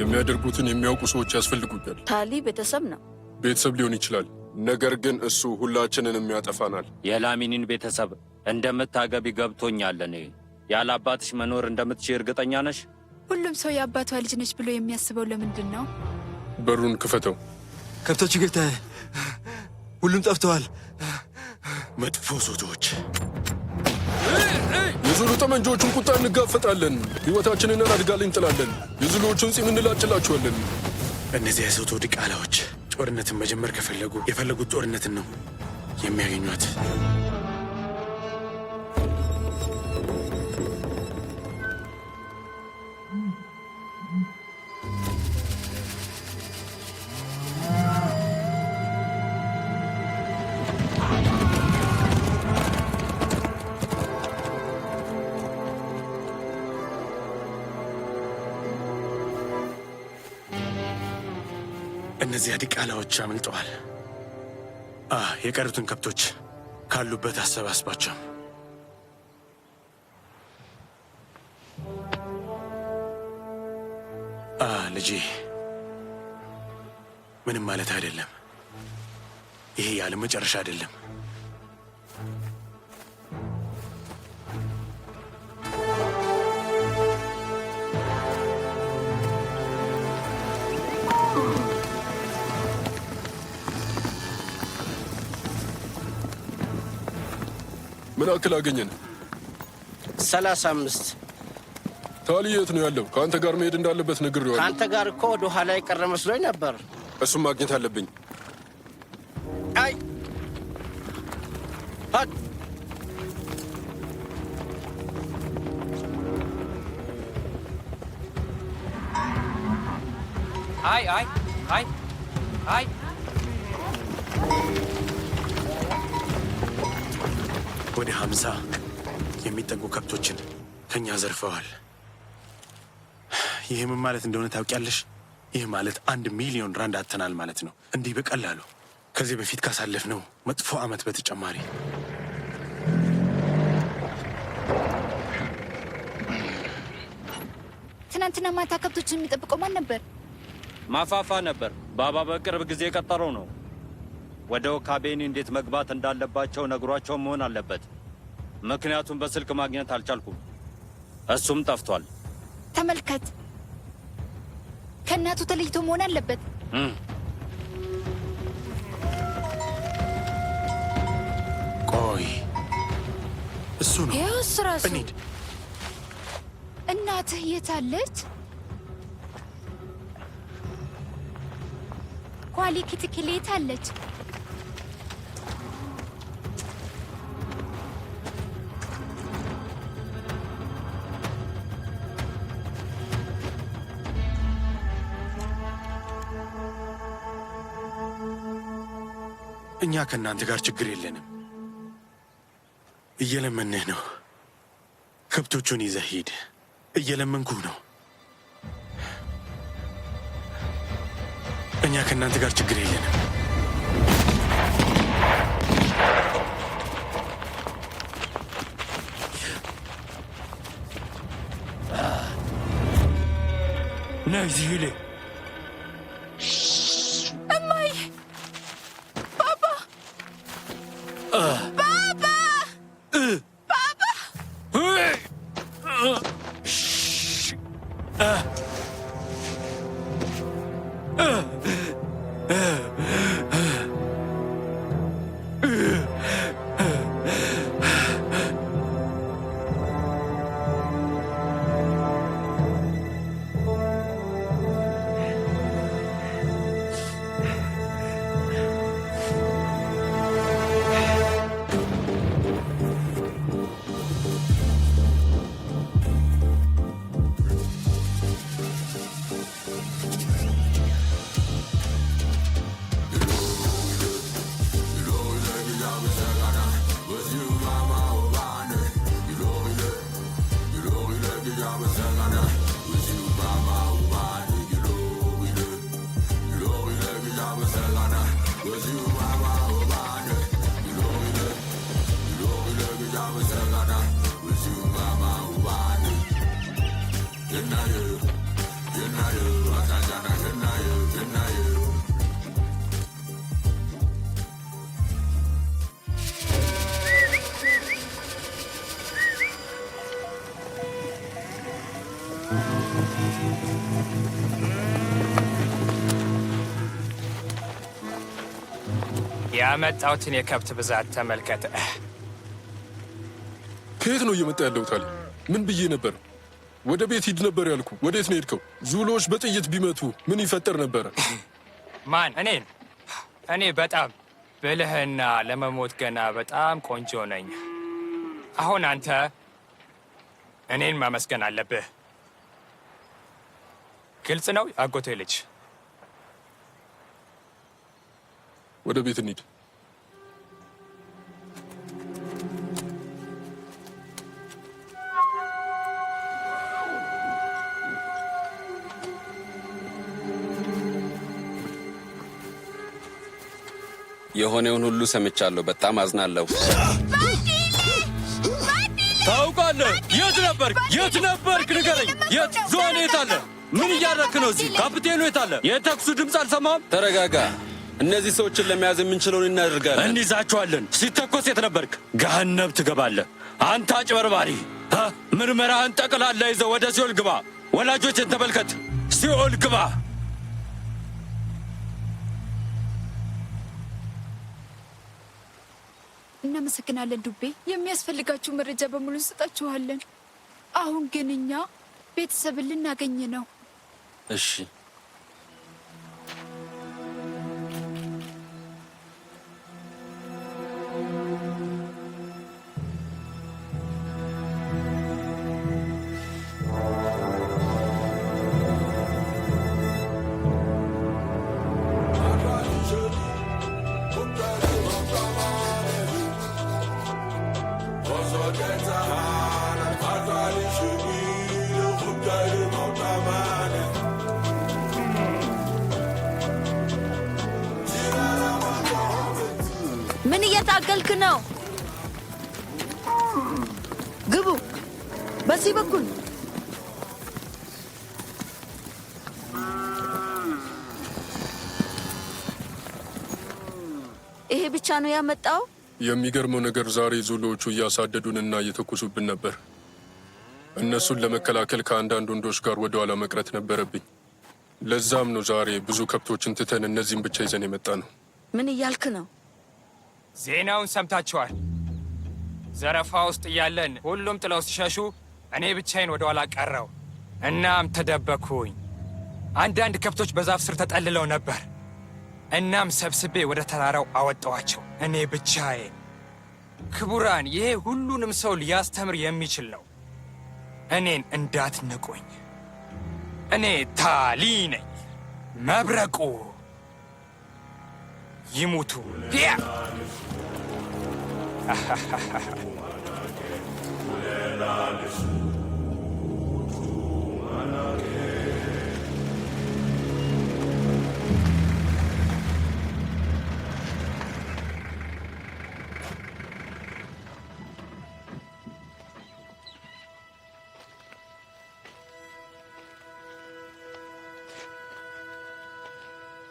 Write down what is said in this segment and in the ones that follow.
የሚያደርጉትን የሚያውቁ ሰዎች ያስፈልጉኛል። ታሊ ቤተሰብ ነው። ቤተሰብ ሊሆን ይችላል፣ ነገር ግን እሱ ሁላችንንም ያጠፋናል። የላሚኒን ቤተሰብ እንደምታገቢ ገብቶኛል። እኔ ያለ አባትሽ መኖር እንደምትችይ እርግጠኛ ነሽ? ሁሉም ሰው የአባቷ ልጅ ነች ብሎ የሚያስበው ለምንድን ነው? በሩን ክፈተው። ከብቶች ጌታዬ፣ ሁሉም ጠፍተዋል። መጥፎ ዞቶች። የዙሉ ጠመንጃዎቹን ቁጣ እንጋፈጣለን። ሕይወታችንን አደጋ ላይ እንጥላለን። የዙሎቹን ጺም እንላጭላቸዋለን። እነዚያ የሶቶ ድቃላዎች ጦርነትን መጀመር ከፈለጉ የፈለጉት ጦርነትን ነው የሚያገኟት። እነዚያ ዲቃላዎች አምልጠዋል። የቀሩትን ከብቶች ካሉበት አሰባስባቸው። ልጄ፣ ምንም ማለት አይደለም። ይሄ ያለ መጨረሻ አይደለም። ምን አክል አገኘን? 35። ታሊ የት ነው ያለው? ከአንተ ጋር መሄድ እንዳለበት ነግሬዋለሁ። ከአንተ ጋር እኮ ወደ ኋላ የቀረ መስሎኝ ነበር። እሱም ማግኘት አለብኝ። አይ አይ አይ አይ አይ ወደ 50 የሚጠጉ ከብቶችን ከኛ ዘርፈዋል። ይህ ምን ማለት እንደሆነ ታውቂያለሽ? ይህ ማለት 1 ሚሊዮን ራንድ አጥተናል ማለት ነው። እንዲህ በቀላሉ ከዚህ በፊት ካሳለፍነው መጥፎ ዓመት በተጨማሪ። ትናንትና ማታ ከብቶችን የሚጠብቀው ማን ነበር? ማፋፋ ነበር። ባባ በቅርብ ጊዜ የቀጠረው ነው። ወደ ወካቤኒ እንዴት መግባት እንዳለባቸው ነግሯቸው መሆን አለበት። ምክንያቱም በስልክ ማግኘት አልቻልኩም። እሱም ጠፍቷል። ተመልከት፣ ከእናቱ ተለይቶ መሆን አለበት። ቆይ፣ እሱ ነው። ይኸው እሱ ራሱ። እንሂድ። እናትህ የት አለች? ኳሊ ክትክሌ የት አለች? እኛ ከእናንተ ጋር ችግር የለንም። እየለመንህ ነው። ከብቶቹን ይዘህ ሂድ። እየለመንኩህ ነው። እኛ ከእናንተ ጋር ችግር የለንም። ነይ ዚህሌ። እማዬ! ባባ! ባባ! ባባ! ያመጣሁትን የከብት ብዛት ተመልከተ። ከየት ነው እየመጣ ያለው ታዲያ? ምን ብዬ ነበር? ወደ ቤት ሂድ ነበር ያልኩ። ወዴት ነው ሄድከው? ዙሎች በጥይት ቢመቱ ምን ይፈጠር ነበረ? ማን? እኔን? እኔ በጣም ብልህና ለመሞት ገና በጣም ቆንጆ ነኝ። አሁን አንተ እኔን ማመስገን አለብህ። ግልጽ ነው አጎቴ ልጅ። ወደ ቤት እንሂድ። የሆነውን ሁሉ ሰምቻለሁ። በጣም አዝናለሁ። ታውቃለህ? የት ነበርክ? የት ነበርክ? ንገረኝ። የት? ዞን የት አለ? ምን እያደረክ ነው እዚህ? ካፕቴኑ የት አለ? የተኩሱ ድምፅ አልሰማም? ተረጋጋ። እነዚህ ሰዎችን ለመያዝ የምንችለውን እናደርጋለን። እንይዛቸዋለን። ሲተኮስ የት ነበርክ? ገሃነብ ትገባለህ። አንተ አጭበርባሪ! ምርመራህን ጠቅላላ ይዘው ወደ ሲኦል ግባ። ወላጆችን ተመልከት። ሲኦል ግባ። እናመሰግናለን ዱቤ። የሚያስፈልጋችሁ መረጃ በሙሉ እንሰጣችኋለን። አሁን ግን እኛ ቤተሰብን ልናገኝ ነው። እሺ። ምን እየታገልክ ነው? ግቡ፣ በዚህ በኩል። ይሄ ብቻ ነው ያመጣው? የሚገርመው ነገር ዛሬ ዙሎዎቹ እያሳደዱንና እየተኩሱብን ነበር። እነሱን ለመከላከል ከአንዳንድ ወንዶች ጋር ወደ ኋላ መቅረት ነበረብኝ። ለዛም ነው ዛሬ ብዙ ከብቶችን ትተን እነዚህም ብቻ ይዘን የመጣ ነው። ምን እያልክ ነው? ዜናውን ሰምታችኋል። ዘረፋ ውስጥ እያለን ሁሉም ጥለው ሲሸሹ እኔ ብቻዬን ወደ ኋላ ቀረው። እናም ተደበኩኝ። አንዳንድ ከብቶች በዛፍ ስር ተጠልለው ነበር። እናም ሰብስቤ ወደ ተራራው አወጣዋቸው። እኔ ብቻዬን። ክቡራን፣ ይሄ ሁሉንም ሰው ሊያስተምር የሚችል ነው። እኔን እንዳትንቁኝ። እኔ ታሊ ነኝ፣ መብረቁ። ይሙቱ።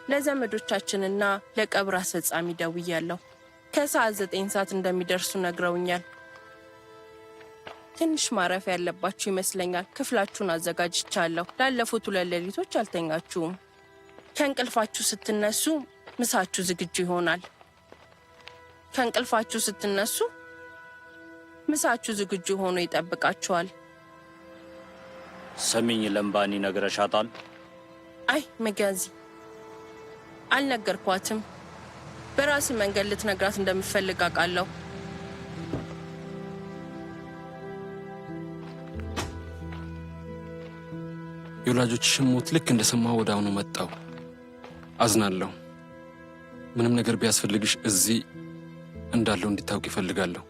ለዘመዶቻችንና ለቀብር አስፈጻሚ ደውያለሁ። ከሰዓት 9 ሰዓት እንደሚደርሱ ነግረውኛል። ትንሽ ማረፍ ያለባችሁ ይመስለኛል። ክፍላችሁን አዘጋጅቻለሁ። ላለፉት 2 ሌሊቶች አልተኛችሁም። ከእንቅልፋችሁ ስትነሱ ምሳችሁ ዝግጁ ይሆናል። ከእንቅልፋችሁ ስትነሱ ምሳችሁ ዝግጁ ሆኖ ይጠብቃችኋል። ስሚኝ፣ ለምባኒ ነግረሻታል? አይ መጋዚ፣ አልነገርኳትም። በራስ መንገድ ልትነግራት እንደምፈልግ አውቃለሁ። የወላጆችሽን ሞት ልክ እንደሰማሁ ወደ አሁኑ መጣሁ። አዝናለሁ። ምንም ነገር ቢያስፈልግሽ እዚህ እንዳለው እንዲታውቅ ይፈልጋለሁ።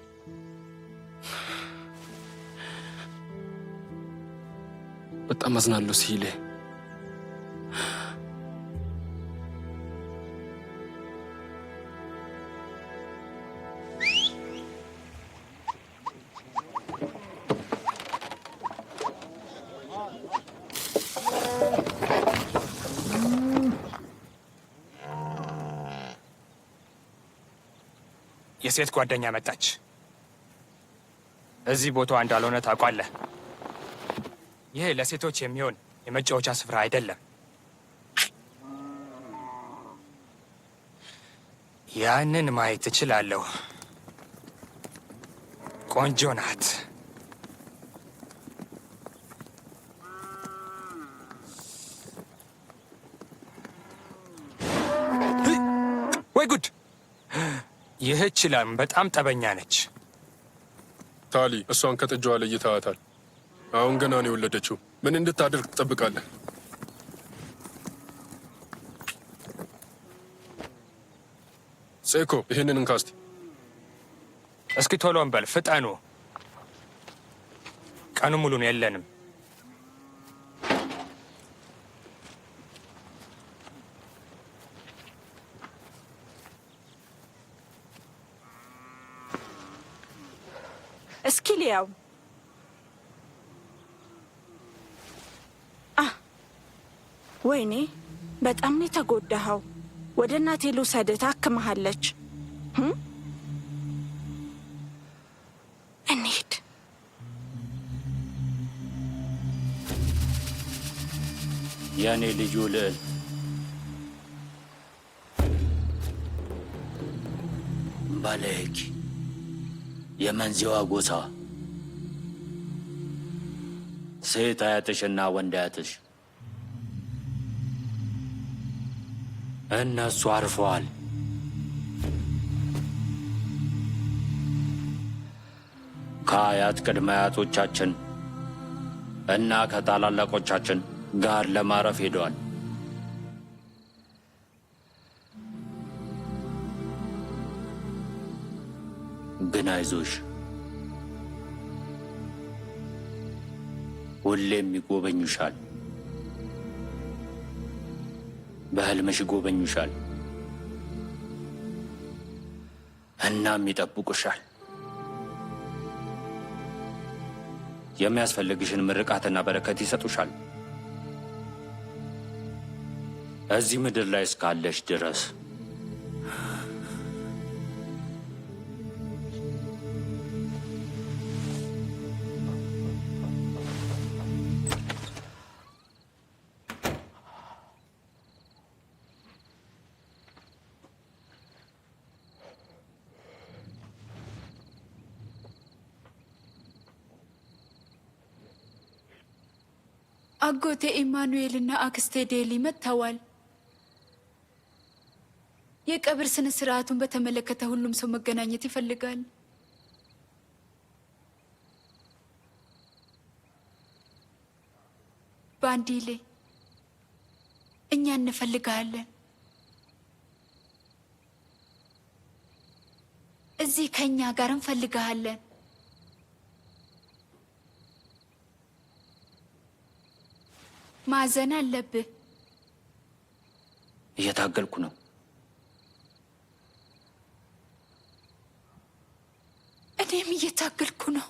በጣም አዝናለሁ ሲሌ። የሴት ጓደኛ መጣች። እዚህ ቦታዋ እንዳልሆነ ታውቋለህ። ይህ ለሴቶች የሚሆን የመጫወቻ ስፍራ አይደለም። ያንን ማየት እችላለሁ። ቆንጆ ናት። ወይ ጉድ! ይህች ላም በጣም ጠበኛ ነች። ታሊ፣ እሷን ከጥጃዋ ለይተሃታል። አሁን ገና ነው የወለደችው። ምን እንድታደርግ ትጠብቃለህ? ሴኮ፣ ይህንን እንካስቲ። እስኪ ቶሎ እንበል፣ ፍጠኑ። ቀኑ ሙሉን የለንም። እስኪ ሊያው ወይኔ በጣም ነው የተጎዳኸው። ወደ እናቴ ልውሰድህ፣ ታክመሃለች። እንሂድ። የእኔ ልዩ ልዕልት፣ ባለህኪ የመንዚዋ ጎሳ ሴት አያትሽና ወንድ አያትሽ እነሱ አርፈዋል። ከአያት ቅድመ አያቶቻችን እና ከታላላቆቻችን ጋር ለማረፍ ሄደዋል። ግን አይዞሽ፣ ሁሌም ይጎበኙሻል። በህልምሽ ይጎበኙሻል፣ እናም ይጠብቁሻል። የሚያስፈልግሽን ምርቃትና በረከት ይሰጡሻል። እዚህ ምድር ላይ እስካለሽ ድረስ አጎቴ ኢማኑኤልና አክስቴ ዴሊ መጥተዋል። የቀብር ስነ ስርዓቱን በተመለከተ ሁሉም ሰው መገናኘት ይፈልጋል። ባንዲሌ፣ እኛ እንፈልጋለን። እዚህ ከእኛ ጋር እንፈልጋለን። ማዘን አለብህ። እየታገልኩ ነው። እኔም እየታገልኩ ነው።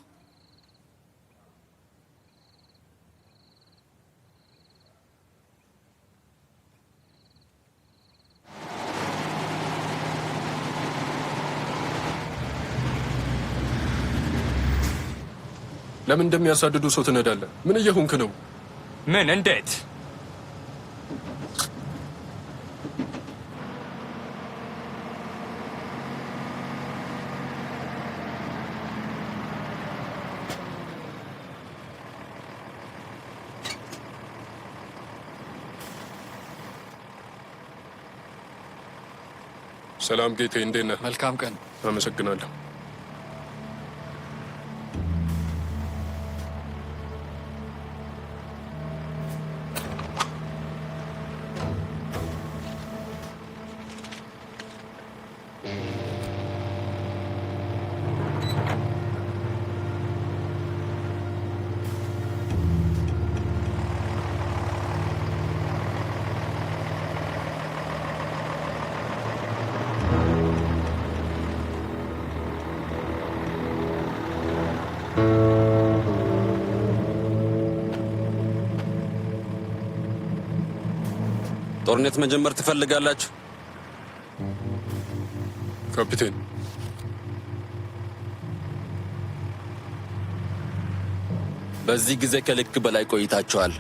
ለምን እንደሚያሳድዱ ሰው ትነዳለህ? ምን እየሆንክ ነው? ምን? እንዴት? ሰላም ጌቴ፣ እንዴት ነህ? መልካም ቀን። አመሰግናለሁ። ጦርነት መጀመር ትፈልጋላችሁ? ካፒቴን፣ በዚህ ጊዜ ከልክ በላይ ቆይታችኋል።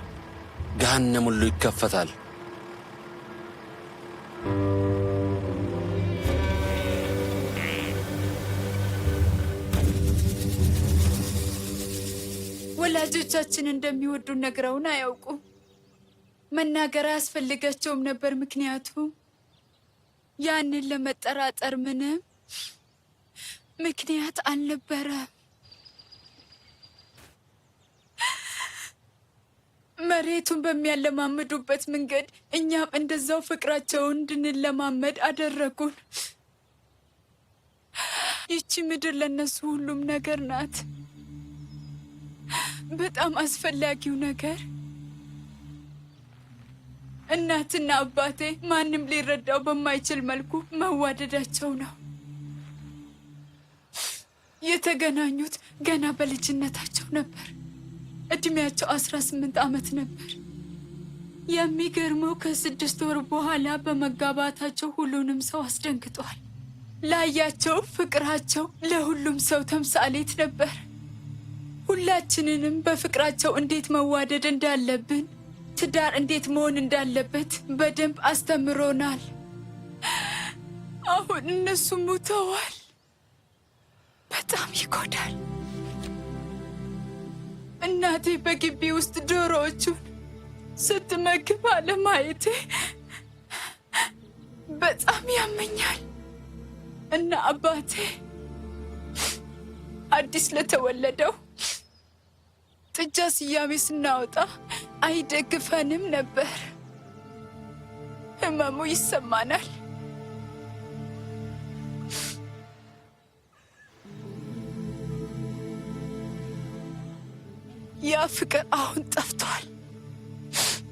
ገሃነም ሁሉ ይከፈታል። ወላጆቻችን እንደሚወዱን ነግረውን አያውቁም። መናገር አያስፈልጋቸውም ነበር፣ ምክንያቱም ያንን ለመጠራጠር ምንም ምክንያት አልነበረም። መሬቱን በሚያለማምዱበት መንገድ እኛም እንደዛው ፍቅራቸውን እንድንለማመድ አደረጉን። ይቺ ምድር ለነሱ ሁሉም ነገር ናት። በጣም አስፈላጊው ነገር እናትና አባቴ ማንም ሊረዳው በማይችል መልኩ መዋደዳቸው ነው። የተገናኙት ገና በልጅነታቸው ነበር። እድሜያቸው 18 ዓመት ነበር። የሚገርመው ከ6 ወር በኋላ በመጋባታቸው ሁሉንም ሰው አስደንግጧል። ላያቸው ፍቅራቸው ለሁሉም ሰው ተምሳሌት ነበር። ሁላችንንም በፍቅራቸው እንዴት መዋደድ እንዳለብን፣ ትዳር እንዴት መሆን እንዳለበት በደንብ አስተምሮናል። አሁን እነሱ ሞተዋል። በጣም ይጎዳል። እናቴ በግቢ ውስጥ ዶሮዎቹን ስትመግብ አለማየቴ በጣም ያመኛል። እና አባቴ አዲስ ለተወለደው ጥጃ ስያሜ ስናወጣ አይደግፈንም ነበር። ህመሙ ይሰማናል። ያ ፍቅር አሁን ጠፍቷል።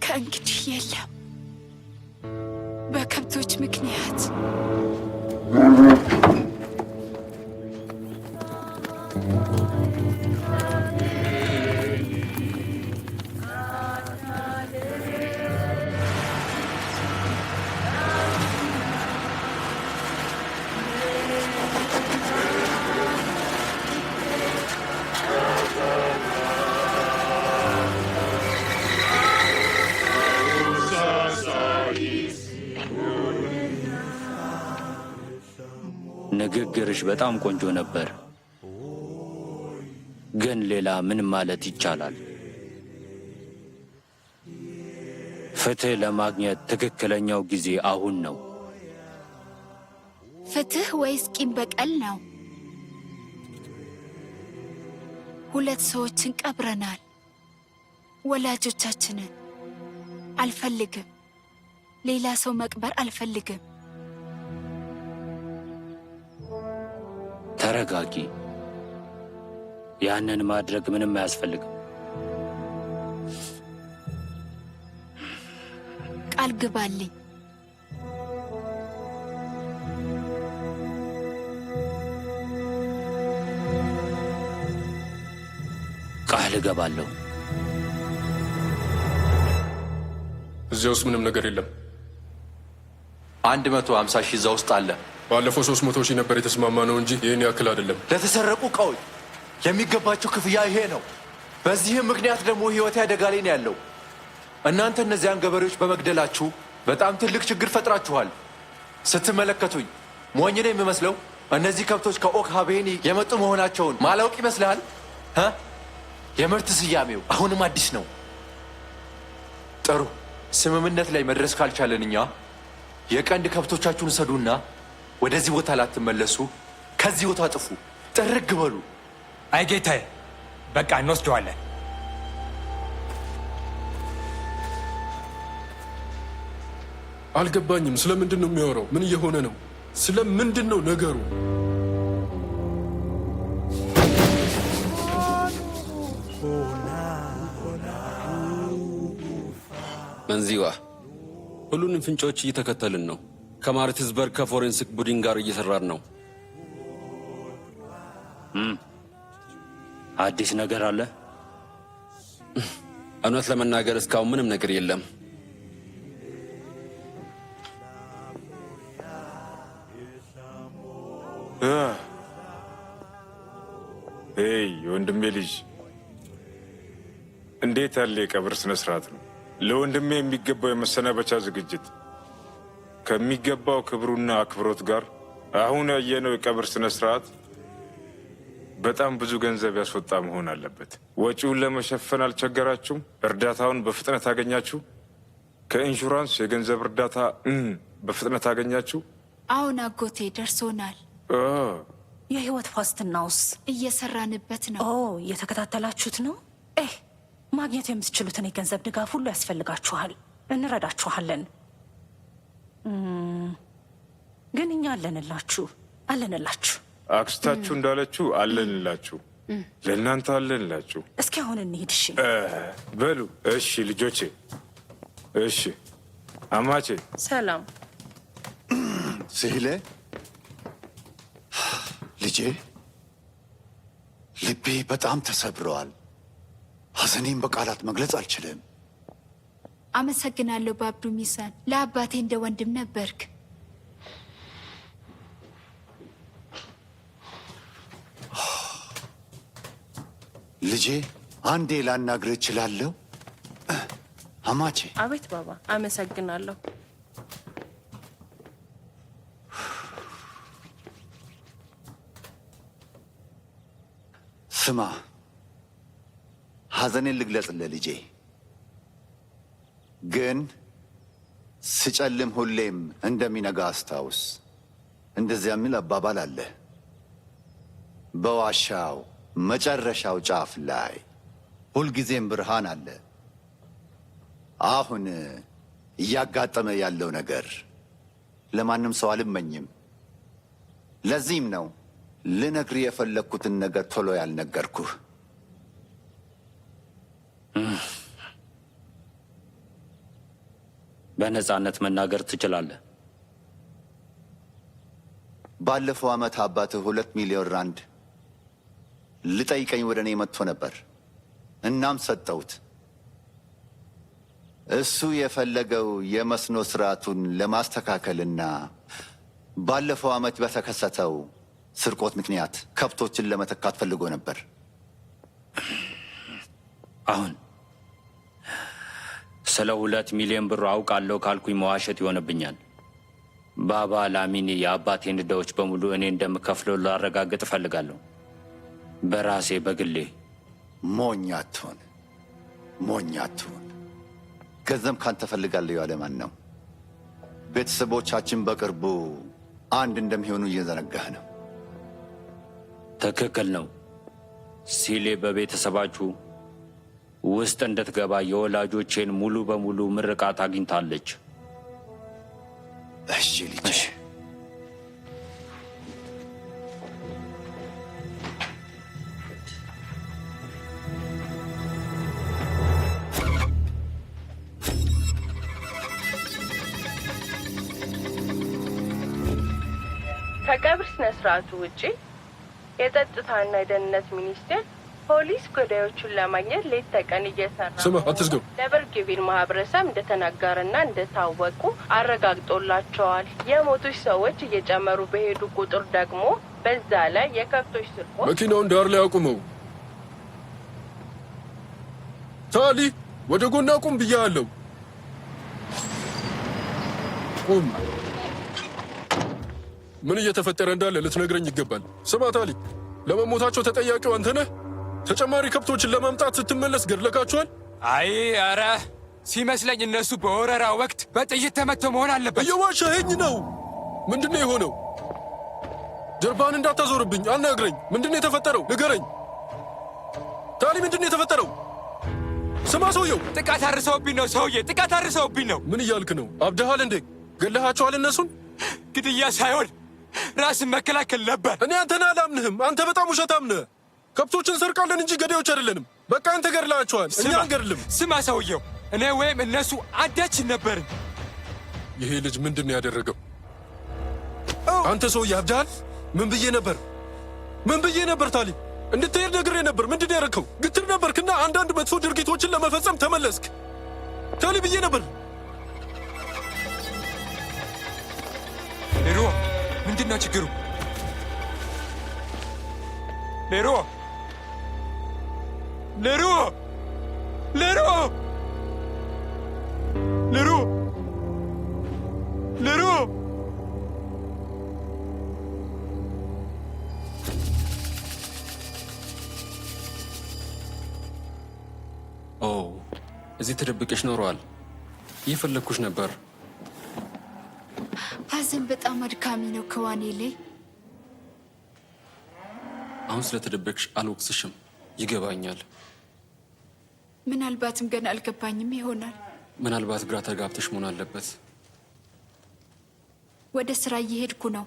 ከእንግዲህ የለም። በከብቶች ምክንያት ንግግርሽ በጣም ቆንጆ ነበር፣ ግን ሌላ ምን ማለት ይቻላል? ፍትህ ለማግኘት ትክክለኛው ጊዜ አሁን ነው። ፍትህ ወይስ ቂም በቀል ነው? ሁለት ሰዎችን ቀብረናል። ወላጆቻችንን አልፈልግም። ሌላ ሰው መቅበር አልፈልግም። ተረጋጊ። ያንን ማድረግ ምንም አያስፈልግም። ቃል ግባልኝ። ቃል እገባለሁ። እዚያ ውስጥ ምንም ነገር የለም። 150 ሺህ እዛ ውስጥ አለ። ባለፈው 300 ሺህ ነበር የተስማማ ነው እንጂ ይህን ያክል አይደለም። ለተሰረቁ እቃዎች የሚገባቸው ክፍያ ይሄ ነው። በዚህም ምክንያት ደግሞ ህይወቴ አደጋ ላይ ነው ያለው። እናንተ እነዚያን ገበሬዎች በመግደላችሁ በጣም ትልቅ ችግር ፈጥራችኋል። ስትመለከቱኝ ሞኝ ነው የሚመስለው? እነዚህ ከብቶች ከኦክ ሃቤኒ የመጡ መሆናቸውን ማላውቅ ይመስልሃል? የምርት ስያሜው አሁንም አዲስ ነው። ጥሩ ስምምነት ላይ መድረስ ካልቻለን እኛ የቀንድ ከብቶቻችሁን ሰዱና ወደዚህ ቦታ ላትመለሱ ከዚህ ቦታ ጥፉ፣ ጥርግ በሉ። አይ ጌታዬ፣ በቃ እንወስደዋለን። አልገባኝም። ስለምንድን ነው የሚያወራው? ምን እየሆነ ነው? ስለምንድን ነው ነገሩ? መንዚዋ፣ ሁሉንም ፍንጮች እየተከተልን ነው። ከማርቲስበርግ ከፎሬንሲክ ቡድን ጋር እየሰራን ነው። አዲስ ነገር አለ? እውነት ለመናገር እስካሁን ምንም ነገር የለም። ሄይ ወንድሜ ልጅ፣ እንዴት ያለ የቀብር ስነ ስርዓት ነው! ለወንድሜ የሚገባው የመሰናበቻ ዝግጅት ከሚገባው ክብሩና አክብሮት ጋር አሁን ያየነው የቀብር ስነ ስርዓት በጣም ብዙ ገንዘብ ያስወጣ መሆን አለበት። ወጪውን ለመሸፈን አልቸገራችሁም? እርዳታውን በፍጥነት አገኛችሁ? ከኢንሹራንስ የገንዘብ እርዳታ በፍጥነት አገኛችሁ? አሁን አጎቴ ደርሶናል። የህይወት ዋስትናውስ? እየሰራንበት ነው። እየተከታተላችሁት ነው? ማግኘት የምትችሉትን የገንዘብ ድጋፍ ሁሉ ያስፈልጋችኋል። እንረዳችኋለን። ግን እኛ አለንላችሁ። አክስታችሁ እንዳለችው አለንላችሁ። ለእናንተ አለንላችሁ። እስኪ አሁን እንሂድ። እሺ በሉ። እሺ ልጆቼ። እሺ አማቼ። ሰላም ስህለ ልጄ፣ ልቤ በጣም ተሰብረዋል። ሐዘኔን በቃላት መግለጽ አልችልም። አመሰግናለሁ በአብዱ ሚሳን። ለአባቴ እንደ ወንድም ነበርክ። ልጄ፣ አንዴ ላናግርህ እችላለሁ? አማቼ። አቤት ባባ። አመሰግናለሁ። ስማ፣ ሐዘኔን ልግለጽልህ ልጄ። ግን ስጨልም ሁሌም እንደሚነጋ አስታውስ። እንደዚያ የሚል አባባል አለ። በዋሻው መጨረሻው ጫፍ ላይ ሁልጊዜም ብርሃን አለ። አሁን እያጋጠመ ያለው ነገር ለማንም ሰው አልመኝም። ለዚህም ነው ልነግርህ የፈለግኩትን ነገር ቶሎ ያልነገርኩህ። በነፃነት መናገር ትችላለህ። ባለፈው ዓመት አባትህ 2 ሚሊዮን ራንድ ልጠይቀኝ ወደ እኔ መጥቶ ነበር። እናም ሰጠሁት። እሱ የፈለገው የመስኖ ስርዓቱን ለማስተካከልና ባለፈው ዓመት በተከሰተው ስርቆት ምክንያት ከብቶችን ለመተካት ፈልጎ ነበር። አሁን ስለ 2 ሚሊዮን ብር አውቃለሁ ካልኩኝ መዋሸት ይሆንብኛል። ባባ ላሚኒ የአባቴን ዕዳዎች በሙሉ እኔ እንደምከፍለው ላረጋግጥ እፈልጋለሁ። በራሴ በግሌ። ሞኝ አትሁን። ገንዘብ ካንተ ፈልጋለሁ ያለ ማን ነው? ቤተሰቦቻችን በቅርቡ አንድ እንደሚሆኑ እየዘነጋህ ነው። ትክክል ነው። ሲሌ በቤተሰባችሁ ውስጥ እንድትገባ የወላጆቼን ሙሉ በሙሉ ምርቃት አግኝታለች። እሺ ልጄ። ከቀብር ስነ ስርዓቱ ውጪ የጸጥታና የደህንነት ሚኒስቴር ፖሊስ ገዳዮቹን ለማግኘት ሌት ተቀን እየሰራ ስማ፣ አትዝገው። ለበርጌቢል ማህበረሰብ እንደተናገረና እንደታወቁ አረጋግጦላቸዋል። የሞቱች ሰዎች እየጨመሩ በሄዱ ቁጥር ደግሞ በዛ ላይ የከብቶች ስርቆት። መኪናውን ዳር ላይ አቁመው። ታሊ፣ ወደ ጎን አቁም ብያለሁ። ቁም። ምን እየተፈጠረ እንዳለ ልትነግረኝ ይገባል። ስማ ታሊ፣ ለመሞታቸው ተጠያቂው አንተ ነህ። ተጨማሪ ከብቶችን ለማምጣት ስትመለስ ገድለካቸዋል። አይ ኧረ ሲመስለኝ እነሱ በወረራ ወቅት በጥይት ተመተው መሆን አለበት። እየዋሻኸኝ ነው። ምንድን ነው የሆነው? ጀርባህን እንዳታዞርብኝ፣ አናግረኝ። ምንድን ነው የተፈጠረው? ንገረኝ ታሊ፣ ምንድን ነው የተፈጠረው? ስማ ሰውየው፣ ጥቃት አርሰውብኝ ነው። ሰውዬ ጥቃት አርሰውብኝ ነው። ምን እያልክ ነው? አብደሃል እንዴ? ገለሃቸዋል እነሱን? ግድያ ሳይሆን ራስን መከላከል ነበር። እኔ አንተን አላምንህም። አንተ በጣም ውሸታም ነህ። ከብቶችን ሰርቃለን እንጂ ገዳዮች አይደለንም። በቃ አንተ ገድላቸዋል፣ እኛ አንገድልም። ስማ ሰውየው፣ እኔ ወይም እነሱ አንዳችን ነበርን። ይሄ ልጅ ምንድን ነው ያደረገው? አንተ ሰውዬ አብደሃል። ምን ብዬ ነበር ታሊ? እንድትሄድ ነግሬ ነበር። ምንድን ነው ያደረግከው? ግትር ነበርክና አንዳንድ መጥፎ ድርጊቶችን ለመፈጸም ተመለስክ። ታሊ ብዬ ነበር። ሌሮ፣ ምንድን ነው ችግሩ? ሌሮ ልሩ ልሩ ልሩ ኦ እዚህ ተደብቀሽ ኖረዋል። እየፈለግኩሽ ነበር። ሐዘን በጣም አድካሚ ነው ከዋኔሌ። አሁን ስለተደበቅሽ አልወቅስሽም፣ ይገባኛል። ምናልባትም ገና አልገባኝም ይሆናል። ምናልባት ግራ ተጋብተሽ መሆን አለበት። ወደ ስራ እየሄድኩ ነው።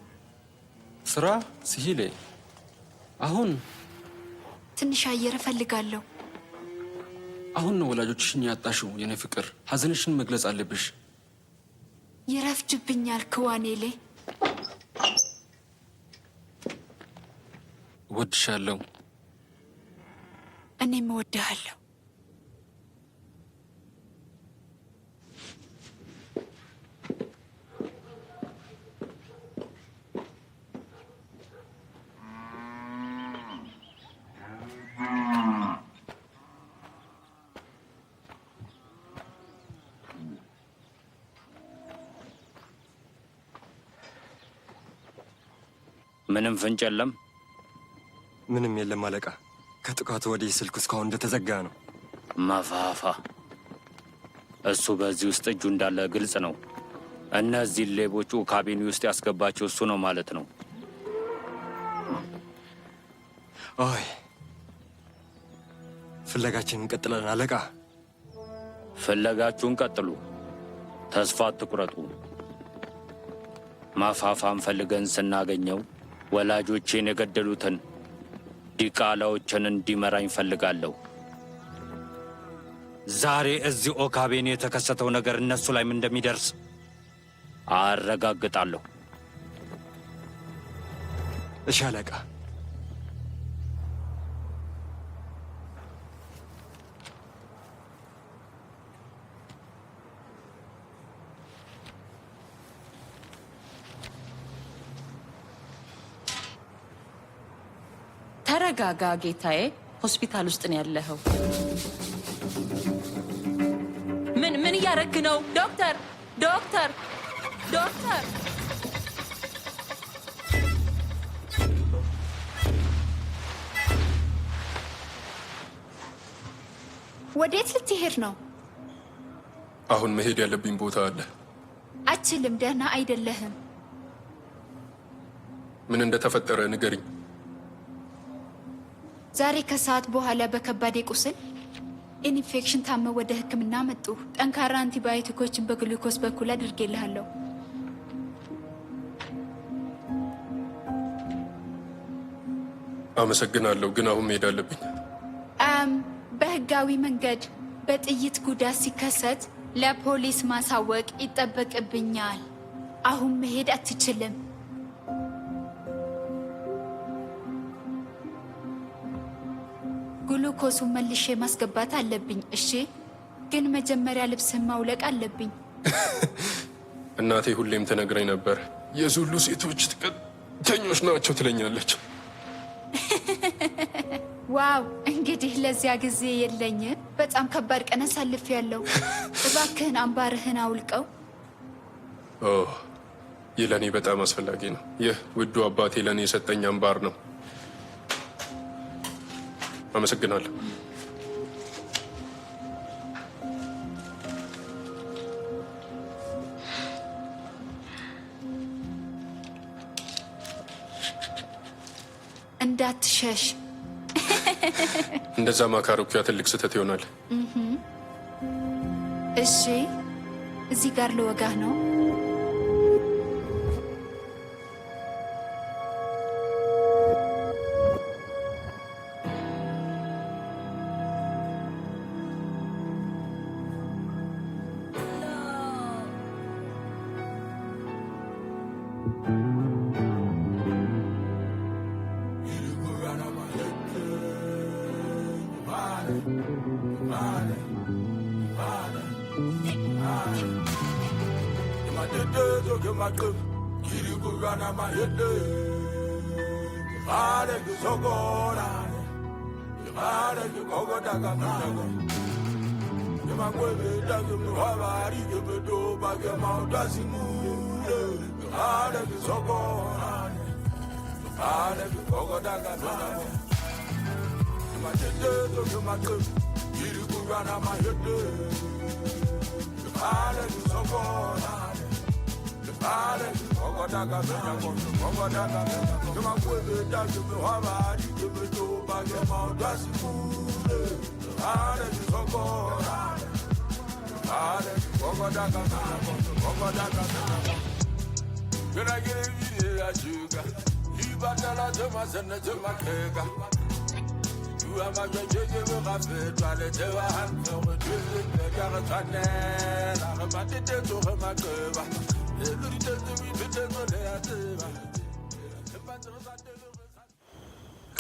ስራ ሲሂሌ? አሁን ትንሽ አየር እፈልጋለሁ። አሁን ነው ወላጆችሽን ያጣሽው የኔ ፍቅር። ሐዘንሽን መግለጽ አለብሽ። ይረፍድብኛል ከዋኔሌ። እወድሻለሁ። እኔም እወድሃለሁ። ምንም ፍንጭ የለም? ምንም የለም አለቃ። ከጥቃቱ ወዲህ ስልኩ እስካሁን እንደተዘጋ ነው። መፋፋ እሱ በዚህ ውስጥ እጁ እንዳለ ግልጽ ነው። እነዚህ ሌቦቹ ካቢኔ ውስጥ ያስገባቸው እሱ ነው ማለት ነው። አይ ፍለጋችንን እንቀጥላለን አለቃ። ፍለጋችሁን ቀጥሉ፣ ተስፋ አትቁረጡ። ማፋፋን ፈልገን ስናገኘው ወላጆቼን የገደሉትን ዲቃላዎችን እንዲመራኝ ፈልጋለሁ። ዛሬ እዚህ ኦካቤን የተከሰተው ነገር እነሱ ላይም እንደሚደርስ አረጋግጣለሁ። እሺ አለቃ። ተረጋጋ ጌታዬ። ሆስፒታል ውስጥ ነው ያለኸው። ምን እያረክ ነው? ዶክተር ዶክተር ዶክተር! ወዴት ልትሄድ ነው? አሁን መሄድ ያለብኝ ቦታ አለ። አችልም፣ ደህና አይደለህም። ምን እንደተፈጠረ ንገሪኝ። ዛሬ ከሰዓት በኋላ በከባድ ቁስል ኢንፌክሽን ታመ ወደ ሕክምና መጡ። ጠንካራ አንቲባዮቲኮችን በግሉኮስ በኩል አድርጌልሃለሁ። አመሰግናለሁ፣ ግን አሁን መሄድ አለብኝ። በህጋዊ መንገድ በጥይት ጉዳት ሲከሰት ለፖሊስ ማሳወቅ ይጠበቅብኛል። አሁን መሄድ አትችልም። ግሉኮሱን መልሼ ማስገባት አለብኝ። እሺ፣ ግን መጀመሪያ ልብስህን ማውለቅ አለብኝ። እናቴ ሁሌም ትነግረኝ ነበር፣ የዙሉ ሴቶች ጥቀተኞች ናቸው ትለኛለች። ዋው! እንግዲህ ለዚያ ጊዜ የለኝም። በጣም ከባድ ቀን አሳልፌያለሁ። እባክህን አምባርህን አውልቀው። ይህ ለእኔ በጣም አስፈላጊ ነው። ይህ ውዱ አባቴ ለእኔ የሰጠኝ አምባር ነው። አመሰግናለሁ። እንዳትሸሽ። እንደዛ ማካረኩያ ትልቅ ስህተት ይሆናል። እሺ፣ እዚህ ጋር ልወጋህ ነው።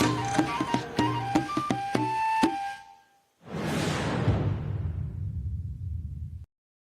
you.